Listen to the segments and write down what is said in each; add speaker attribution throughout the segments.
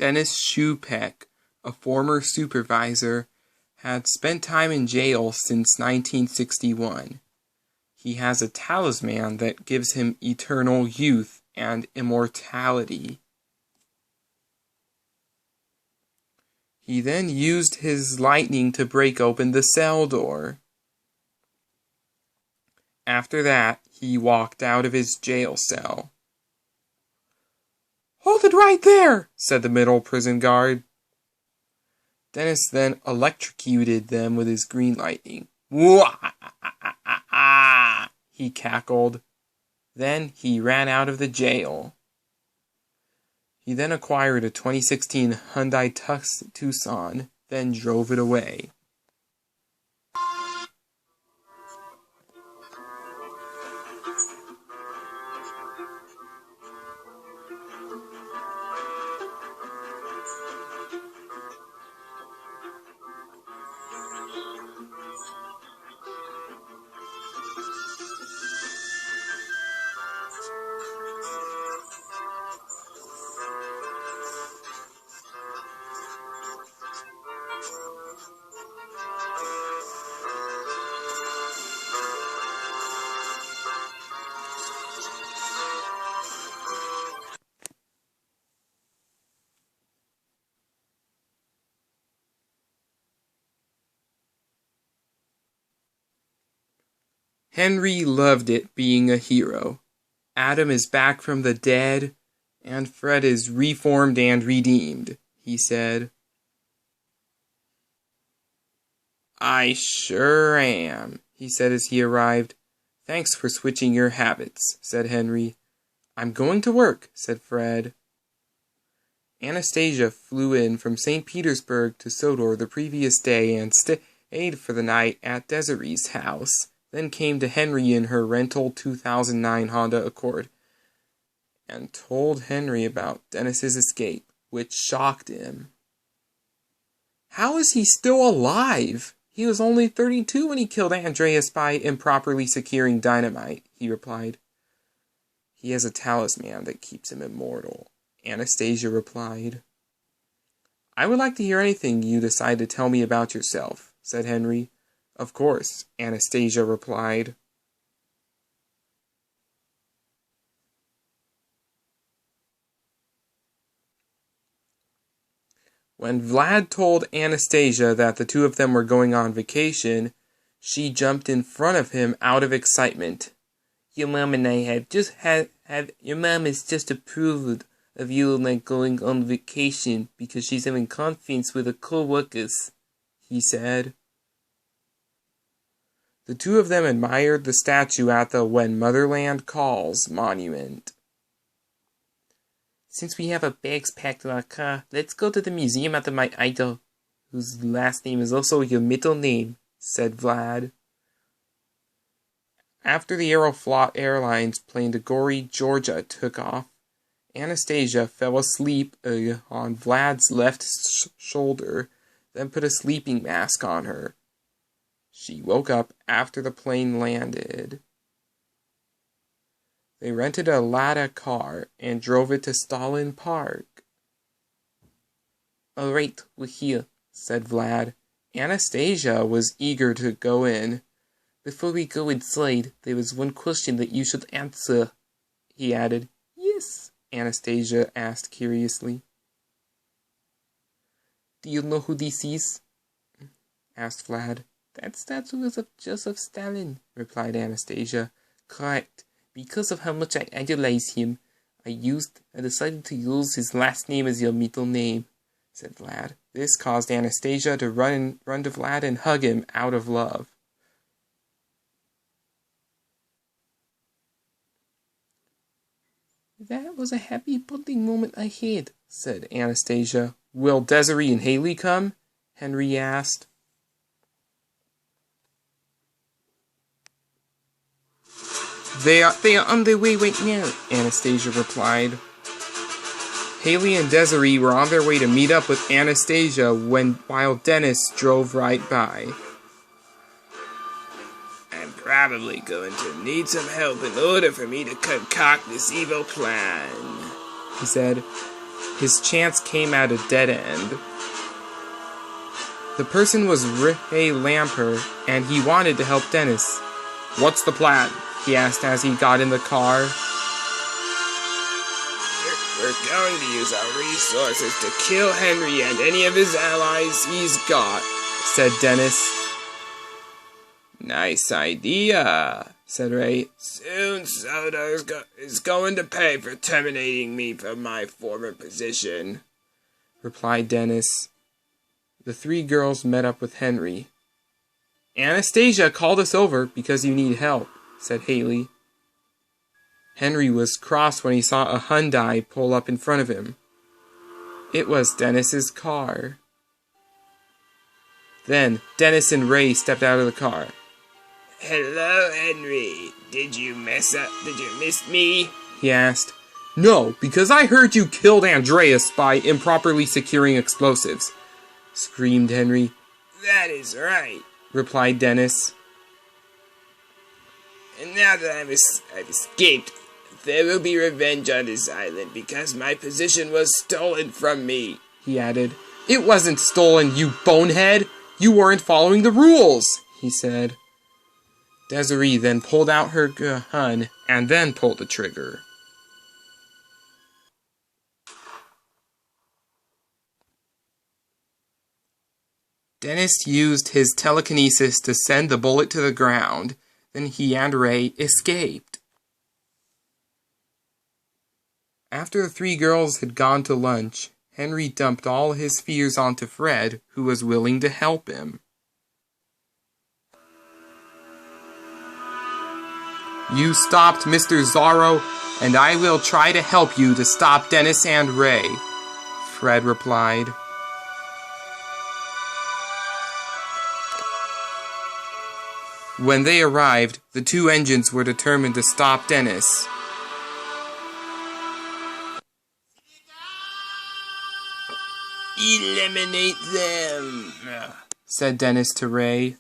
Speaker 1: Dennis Shoepack, a former supervisor, had spent time in jail since 1961. He has a talisman that gives him eternal youth and immortality. He then used his lightning to break open the cell door. After that, he walked out of his jail cell. "Hold it right there," said the middle prison guard. Dennis then electrocuted them with his green lightning. "Wah!" he cackled. Then he ran out of the jail. He then acquired a 2016 Hyundai Tucson, then drove it away. Henry loved it being a hero. Adam is back from the dead, and Fred is reformed and redeemed, he said. "I sure am," he said as he arrived. "Thanks for switching your habits," said Henry. "I'm going to work," said Fred. Anastasia flew in from St. Petersburg to Sodor the previous day and stayed for the night at Desiree's house. Then came to Henry in her rental 2009 Honda Accord and told Henry about Dennis's escape, which shocked him. "How is he still alive? He was only 32 when he killed Andreas by improperly securing dynamite," he replied. "He has a talisman that keeps him immortal," Anastasia replied. "I would like to hear anything you decide to tell me about yourself," said Henry. "Of course," Anastasia replied. When Vlad told Anastasia that the two of them were going on vacation, she jumped in front of him out of excitement. "Your mom and I your mom has just approved of you going on vacation because she's having confidence with her co-workers," he said. The two of them admired the statue at the When Motherland Calls monument. "Since we have our bags packed in our car, let's go to the museum after my idol, whose last name is also your middle name," said Vlad. After the Aeroflot Airlines plane to Gori, Georgia took off, Anastasia fell asleep on Vlad's left shoulder, then put a sleeping mask on her. She woke up after the plane landed. They rented a Lada car and drove it to Stalin Park. "All right, we're here," said Vlad. Anastasia was eager to go in. "Before we go inside, there is one question that you should answer," he added. "Yes?" Anastasia asked curiously. "Do you know who this is?" asked Vlad. "That statue is of Joseph Stalin," replied Anastasia. "Correct. Because of how much I idolize him, I decided to use his last name as your middle name," said Vlad. This caused Anastasia to run to Vlad and hug him out of love. "That was a happy bonding moment I had," said Anastasia. "Will Desiree and Haley come?" Henry asked. They are on their way right now," Anastasia replied. Haley and Desiree were on their way to meet up with Anastasia while Dennis drove right by. "I'm probably going to need some help in order for me to concoct this evil plan," he said. his chance came at a dead end. The person was Ray Lamper, and he wanted to help Dennis. "What's the plan?" he asked as he got in the car. "We're going to use our resources to kill Henry and any of his allies he's got," said Dennis. "Nice idea," said Ray. "Soon Sodor is going to pay for terminating me from my former position," replied Dennis. The three girls met up with Henry. "Anastasia called us over because you need help," said Haley. Henry was cross when he saw a Hyundai pull up in front of him. It was Dennis's car. Then Dennis and Ray stepped out of the car. "Hello, Henry. Did you miss me?" he asked. "No, because I heard you killed Andreas by improperly securing explosives," screamed Henry. "That is right," replied Dennis. "And now that I've escaped, there will be revenge on this island because my position was stolen from me," he added. "It wasn't stolen, you bonehead! You weren't following the rules," he said. Desiree then pulled out her gun and then pulled the trigger. Dennis used his telekinesis to send the bullet to the ground. Then he and Ray escaped. After the three girls had gone to lunch, Henry dumped all his fears onto Fred, who was willing to help him. "You stopped Mr. Zorro, and I will try to help you to stop Dennis and Ray," Fred replied. When they arrived, the two engines were determined to stop Dennis. "Eliminate them," said Dennis to Ray.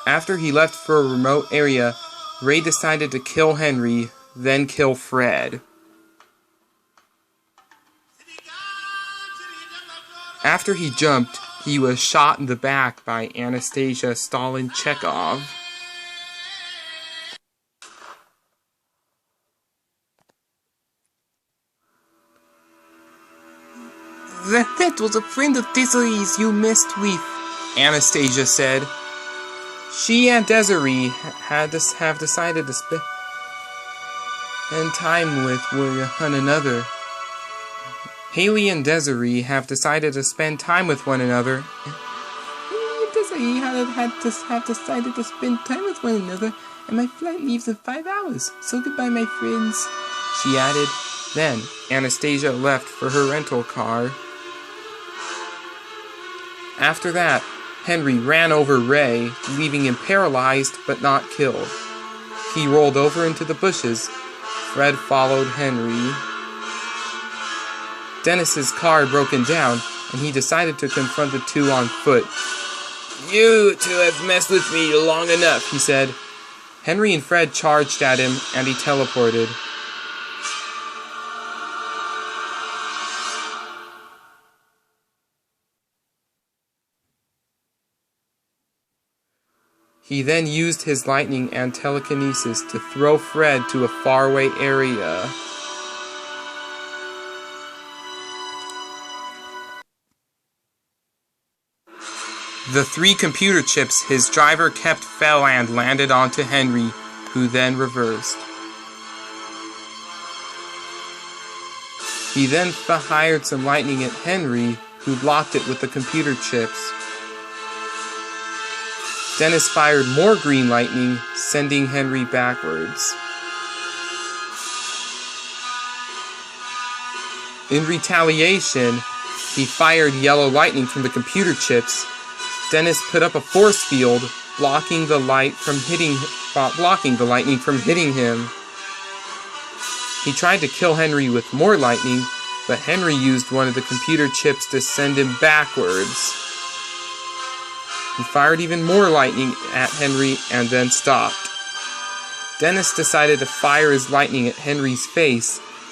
Speaker 1: After he left for a remote area, Ray decided to kill Henry, then kill Fred. After he jumped, he was shot in the back by Anastasia Stalin-Chekhov. That was a friend of Desiree's you messed with," Anastasia said. She and Desiree have decided to spend time with one another. Haley and Desiree have decided to spend time with one another. Haley and Desiree have decided to spend time with one another, and my flight leaves in 5 hours. So goodbye, my friends, she added. Then Anastasia left for her rental car. After that, Henry ran over Ray, leaving him paralyzed but not killed. He rolled over into the bushes. Fred followed Henry. Dennis's car had broken down, and he decided to confront the two on foot. "You two have messed with me long enough," he said. Henry and Fred charged at him, and he teleported. He then used his lightning and telekinesis to throw Fred to a faraway area. The 3 computer chips his driver kept fell and landed onto Henry, who then reversed. He then fired some lightning at Henry, who blocked it with the computer chips. Dennis fired more green lightning, sending Henry backwards. In retaliation, he fired yellow lightning from the computer chips. Dennis put up a force field, blocking the lightning from hitting him. He tried to kill Henry with more lightning, but Henry used one of the computer chips to send him backwards. He fired even more lightning at Henry and then stopped. Dennis decided to fire his lightning at Henry's face,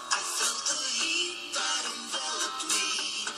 Speaker 2: I felt the heat that enveloped me.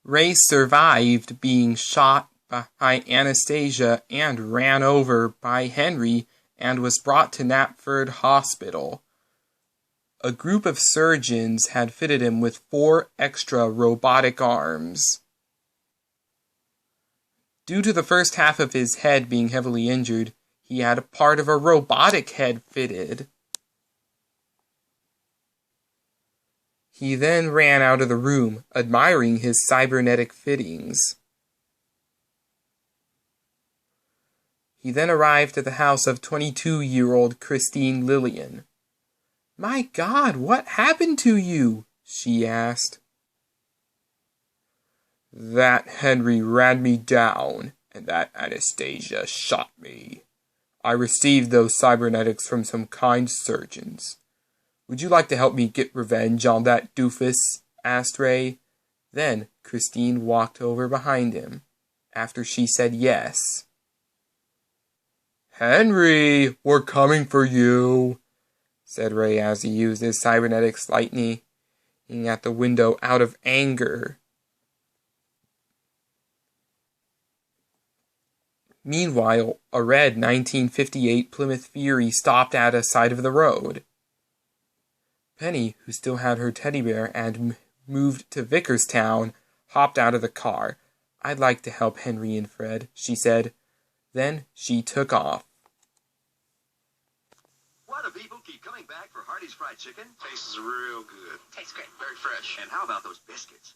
Speaker 1: Ray survived being shot by Anastasia and ran over by Henry and was brought to Knapford Hospital. A group of surgeons had fitted him with 4 extra robotic arms. Due to the first half of his head being heavily injured, he had a part of a robotic head fitted. He then ran out of the room, admiring his cybernetic fittings. He then arrived at the house of 22-year-old Christine Lillian. "My God, what happened to you?" she asked. "That Henry ran me down, and that Anastasia shot me. I received those cybernetics from some kind surgeons. Would you like to help me get revenge on that doofus?" asked Ray. Then Christine walked over behind him, after she said yes. "Henry, we're coming for you," said Ray as he used his cybernetics lightning at the window out of anger. Meanwhile, a red 1958 Plymouth Fury stopped at the side of the road. Penny, who still had her teddy bear and moved to Vickerstown, hopped out of the car. "I'd like to help Henry and Fred," she said. Then she took off.
Speaker 2: Why do people keep coming back for Hardee's fried chicken? Tastes real good. Tastes great. Very fresh. And how about those biscuits?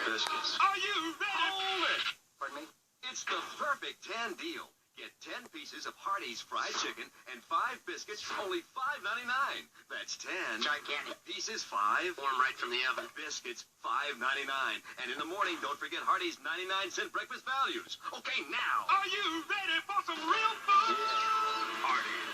Speaker 2: Biscuits. Are you ready? Hold it! Pardon me? It's the perfect 10 deal. Get 10 pieces of Hardee's fried chicken and 5 biscuits for only $5.99. That's 10 gigantic pieces, 5 warm right from the oven. Biscuits, $5.99. And in the morning, don't forget Hardee's 99-cent breakfast values. Okay, now. Are you ready for some real food? Yeah. Hardee's.